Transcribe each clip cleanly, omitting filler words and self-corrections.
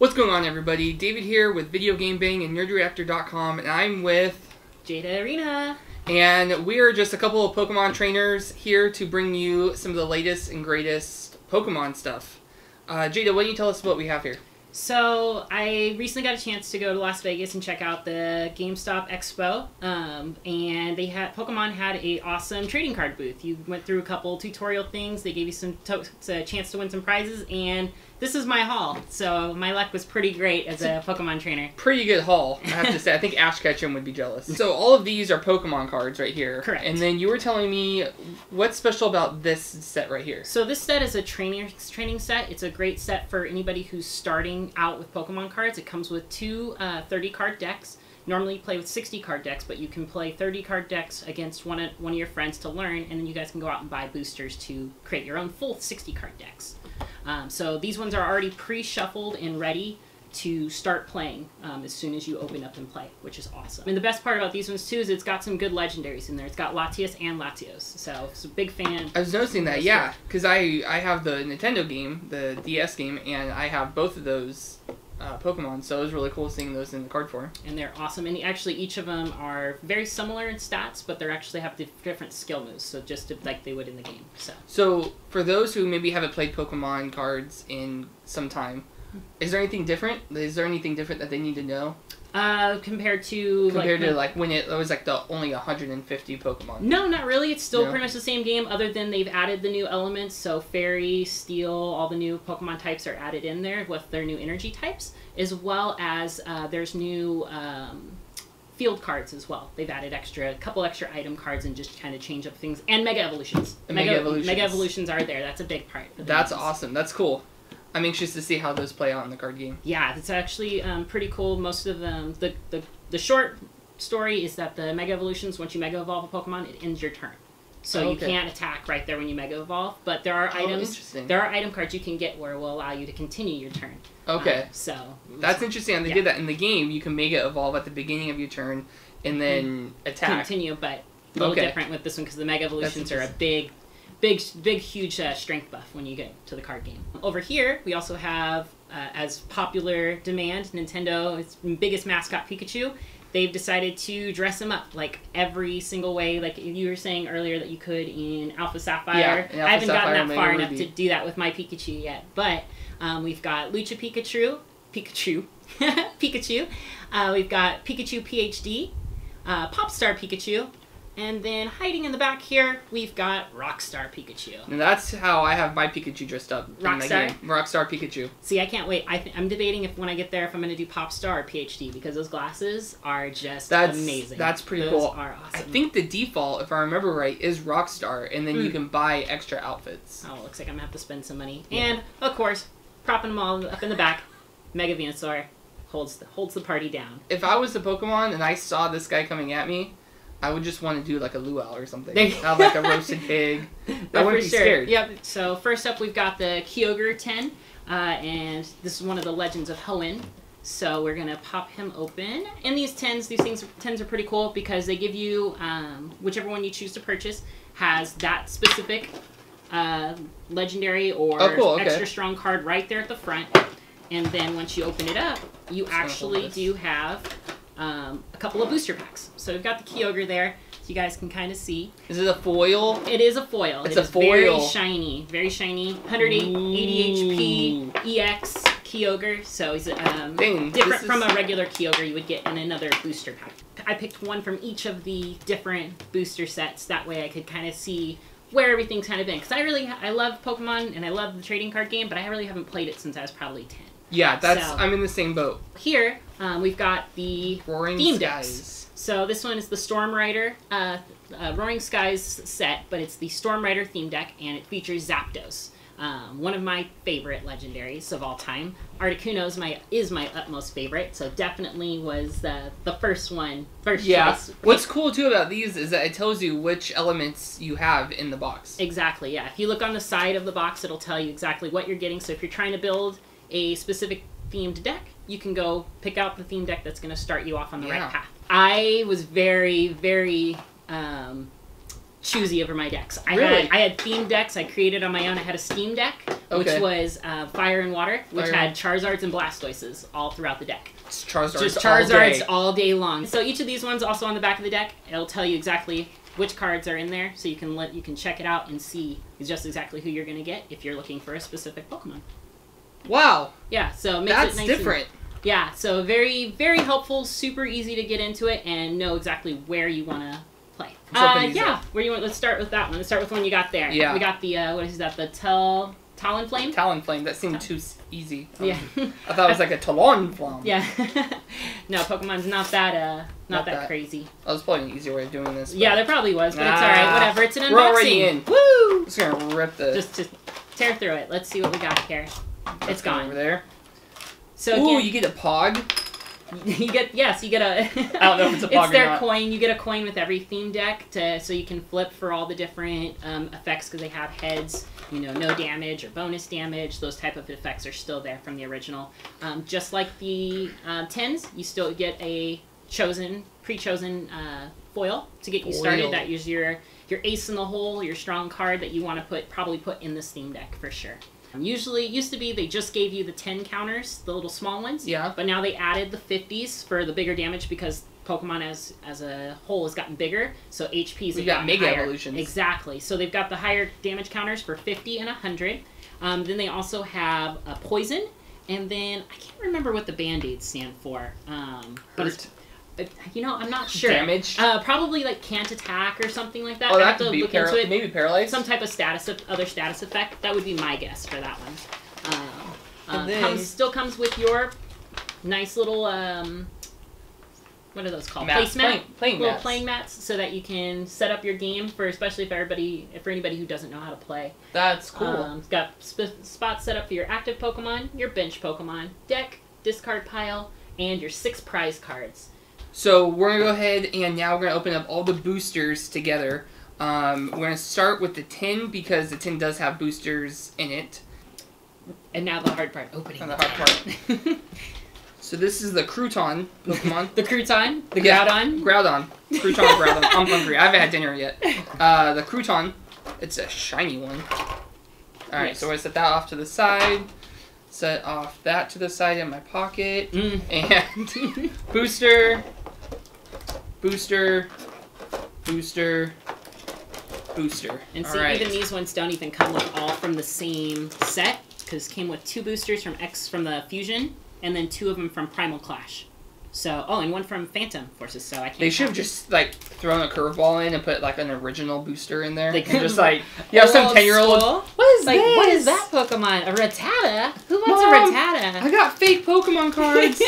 What's going on, everybody? David here with Video Game Bang and NerdReactor.com, and I'm with Jada. And we are just a couple of Pokemon trainers here to bring you some of the latest and greatest Pokemon stuff. Jada, why don't you tell us what we have here? So, I recently got a chance to go to Las Vegas and check out the GameStop Expo, and Pokemon had a awesome trading card booth. You went through a couple tutorial things, they gave you a chance to win some prizes, and this is my haul. So, my luck was pretty great as a Pokemon trainer. Pretty good haul, I have to say. I think Ash Ketchum would be jealous. So, all of these are Pokemon cards right here. Correct. And then you were telling me what's special about this set right here. So, this set is a training set. It's a great set for anybody who's starting out with Pokemon cards. It comes with two 30-card decks. Normally you play with 60-card decks, but you can play 30-card decks against one of your friends to learn, and then you guys can go out and buy boosters to create your own full 60-card decks. So these ones are already pre-shuffled and ready to start playing as soon as you open up and play, which is awesome. And the best part about these ones too is it's got some good legendaries in there. It's got Latias and Latios, so it's a big fan. I was noticing that, yeah, because I have the Nintendo game, the DS game, and I have both of those Pokemon, so it was really cool seeing those in the card form. And they're awesome, and actually each of them are very similar in stats, but they actually have different skill moves, so just like they would in the game. So for those who maybe haven't played Pokemon cards in some time, is there anything different? Is there anything different that they need to know? Compared to when it was like the only 150 Pokemon. No, not really. It's still pretty much the same game, other than they've added the new elements. So Fairy, Steel, all the new Pokemon types are added in there with their new energy types, as well as there's new field cards as well. They've added a couple extra item cards and just kind of change up things. And Mega Evolutions. Mega Evolutions are there. That's a big part. That's awesome. That's cool. I'm anxious to see how those play out in the card game. Yeah, it's actually pretty cool. Most of them, the short story is that the Mega Evolutions, once you Mega Evolve a Pokemon, it ends your turn. So you can't attack right there when you Mega Evolve. But there are item cards you can get where it will allow you to continue your turn. Okay. So that's interesting. And they did that in the game. You can Mega Evolve at the beginning of your turn and then attack. Continue, but a little different with this one because the Mega Evolutions are a big, huge strength buff when you get to the card game. Over here, we also have, as popular demand, Nintendo's biggest mascot, Pikachu. They've decided to dress him up like every single way, like you were saying earlier that you could in Alpha Sapphire. Yeah, I haven't gotten that far enough to do that with my Pikachu yet, but we've got Lucha Pikachu. We've got Pikachu PhD, Popstar Pikachu, and then hiding in the back here, we've got Rockstar Pikachu. And that's how I have my Pikachu dressed up. Rockstar? Rockstar Pikachu. See, I can't wait. I'm debating if when I get there if I'm going to do Popstar or PhD, because those glasses are just amazing. That's pretty cool. Those are awesome. I think the default, if I remember right, is Rockstar, and then you can buy extra outfits. Oh, looks like I'm going to have to spend some money. Yeah. And, of course, propping them all up in the back, Mega Venusaur holds the party down. If I was a Pokemon and I saw this guy coming at me, I would just want to do like a luau or something. Have like a roasted pig. I wouldn't be scared. Yep. So first up, we've got the Kyogre 10, and this is one of the Legends of Hoenn. So we're gonna pop him open. And these 10s are pretty cool because they give you whichever one you choose to purchase has that specific legendary or extra strong card right there at the front. And then once you open it up, you actually do have a couple of booster packs. So we've got the Kyogre there, so you guys can kind of see. Is it a foil? It is a foil. It's a foil. Very shiny. 180 HP EX Kyogre. So he's different from a regular Kyogre you would get in another booster pack. I picked one from each of the different booster sets. That way I could kind of see where everything's kind of been. Because I love Pokemon and I love the trading card game, but I really haven't played it since I was probably 10. Yeah, I'm in the same boat. Here, we've got the theme decks. So this one is the Storm Rider Roaring Skies set, but it's the Storm Rider theme deck, and it features Zapdos. One of my favorite legendaries of all time. Articuno is my utmost favorite, so definitely was the first choice. What's cool too about these is that it tells you which elements you have in the box. Exactly, yeah. If you look on the side of the box, it'll tell you exactly what you're getting. So if you're trying to build a specific themed deck, you can go pick out the theme deck that's going to start you off on the right path. I was very, very choosy over my decks. I had themed decks I created on my own. I had a Steam deck which was Fire and Water, which had Charizards and Blastoises all throughout the deck. It's Charizards, just Charizards all day long. So each of these ones also on the back of the deck, it'll tell you exactly which cards are in there, so you can check it out and see just exactly who you're going to get if you're looking for a specific Pokemon. Wow. Yeah, so it makes that's it nice different. Yeah, so very, very helpful, super easy to get into it and know exactly where you want to play. Where you want? Let's start with that one. Let's start with the one you got there. Yeah. We got the what is that? The Talonflame. Talonflame. That seemed too easy. Yeah. I thought it was like a Talonflame. Yeah. No, Pokemon's not that crazy. That was probably an easier way of doing this. Yeah, there probably was, but it's all right. Whatever. It's an unboxing. We're already in. Woo! Just gonna rip the. Just tear through it. Let's see what we got here. It's gone over there. So ooh, again, you get a Pog. You get a. I don't know if it's a Pog. It's their or not. coin. You get a coin with every theme deck so you can flip for all the different effects because they have heads. You know, no damage or bonus damage. Those type of effects are still there from the original. Just like the 10s, you still get a pre-chosen foil to get you started. That is your ace in the hole, your strong card that you want to probably put in this theme deck for sure. Usually, it used to be they just gave you the 10 counters, the little small ones. Yeah. But now they added the 50s for the bigger damage because Pokemon as a whole has gotten bigger, so HPs have gotten Mega higher. Evolutions. Exactly. So they've got the higher damage counters for 50 and 100. Then they also have a Poison, and then I can't remember what the Band-Aids stand for. But it's, I'm not sure. Damage? Probably like can't attack or something like that. Oh, I that have to could be look into it. Maybe paralyzed? Some type of other status effect. That would be my guess for that one. And then, still comes with your nice little, what are those called? Placemat? Playing mats, so that you can set up your game especially for anybody who doesn't know how to play. That's cool. It's got spots set up for your active Pokemon, your bench Pokemon, deck, discard pile, and your 6 prize cards. So we're going to go ahead and now we're going to open up all the boosters together. We're going to start with the tin because the tin does have boosters in it. And now the hard part, opening. And the hard part. So this is the Crouton Pokemon. The Crouton? The Groudon? Groudon. Crouton, Groudon. I'm hungry. I haven't had dinner yet. The Crouton. It's a shiny one. Alright, yes. So I set that off to the side. Set off that to the side in my pocket. And booster. Booster. Booster. Booster. And see, even these ones don't even come with all from the same set. Because it came with 2 boosters from the Fusion, and then 2 of them from Primal Clash. So, and 1 from Phantom Forces. So I can't. They should have just thrown a curveball in and put an original booster in there. They could just some 10-year-old. What is this? What is that Pokemon? A Rattata? Who wants a Rattata? I got fake Pokemon cards.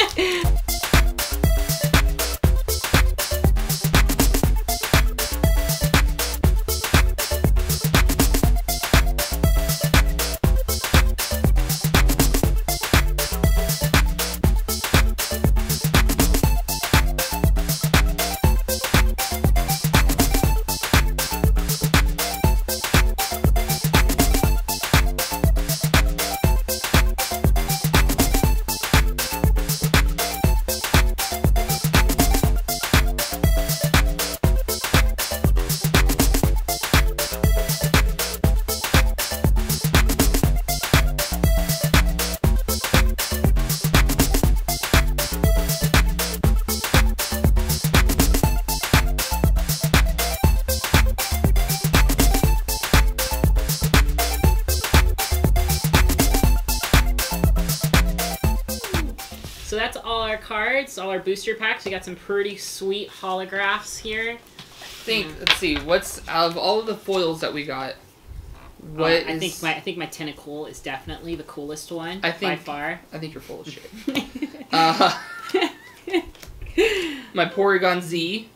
So that's all our cards, all our booster packs. We got some pretty sweet holographs here. Let's see, what's out of all of the foils that we got? I think my Tentacool is definitely the coolest one by far. I think you're full of shit. My Porygon Z.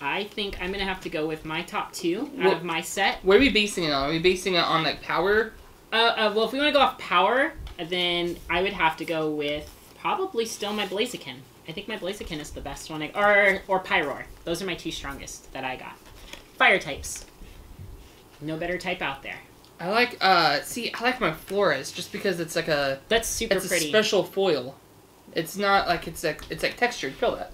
I think I'm gonna have to go with my top 2 out of my set. What are we basing it on? Are we basing it on power? Well, if we want to go off power, then I would have to go with probably still my Blaziken. I think my Blaziken is the best one. Or Pyroar. Those are my 2 strongest that I got. Fire types. No better type out there. I like my Flores just because it's that's super pretty. It's a special foil. It's not it's textured. Feel that.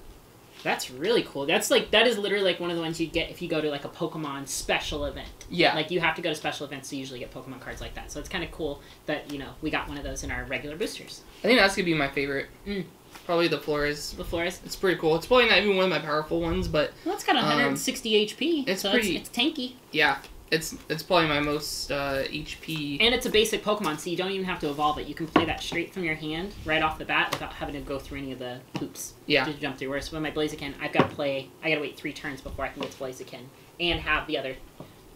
That's really cool. That is literally like one of the ones you'd get if you go to like a Pokemon special event. Yeah. Like you have to go to special events to usually get Pokemon cards like that. So it's kind of cool that, you know, we got one of those in our regular boosters. I think that's going to be my favorite. Probably the Flores. The Flores? It's pretty cool. It's probably not even one of my powerful ones, but... Well, it's got 160 HP. It's so pretty... It's tanky. Yeah. It's probably my most HP. And it's a basic Pokemon, so you don't even have to evolve it. You can play that straight from your hand, right off the bat, without having to go through any of the hoops to jump through. Whereas with my Blaziken, I gotta wait 3 turns before I can get to Blaziken, and have the other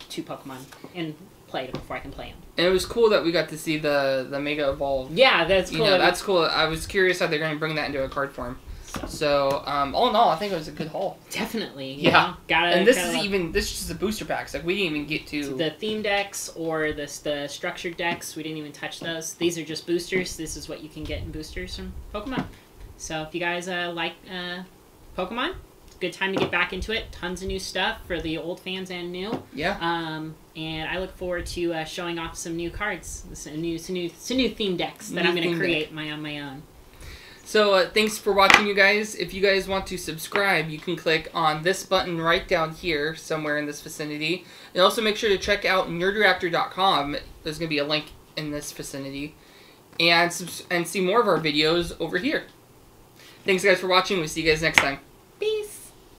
2 Pokemon and play it before I can play them. And it was cool that we got to see the Mega Evolve. Yeah, that's cool. You know, that's cool. I was curious how they're going to bring that into a card form. So, all in all, I think it was a good haul. Definitely. Yeah. And this is just the booster packs. Like, we didn't even get to... the theme decks or the structured decks. We didn't even touch those. These are just boosters. This is what you can get in boosters from Pokemon. So, if you guys like Pokemon, it's a good time to get back into it. Tons of new stuff for the old fans and new. Yeah. And I look forward to showing off some new cards. Some new theme decks that I'm going to create on my own. So, thanks for watching, you guys. If you guys want to subscribe, you can click on this button right down here, somewhere in this vicinity. And also make sure to check out nerdreactor.com. There's going to be a link in this vicinity. And see more of our videos over here. Thanks, guys, for watching. We'll see you guys next time.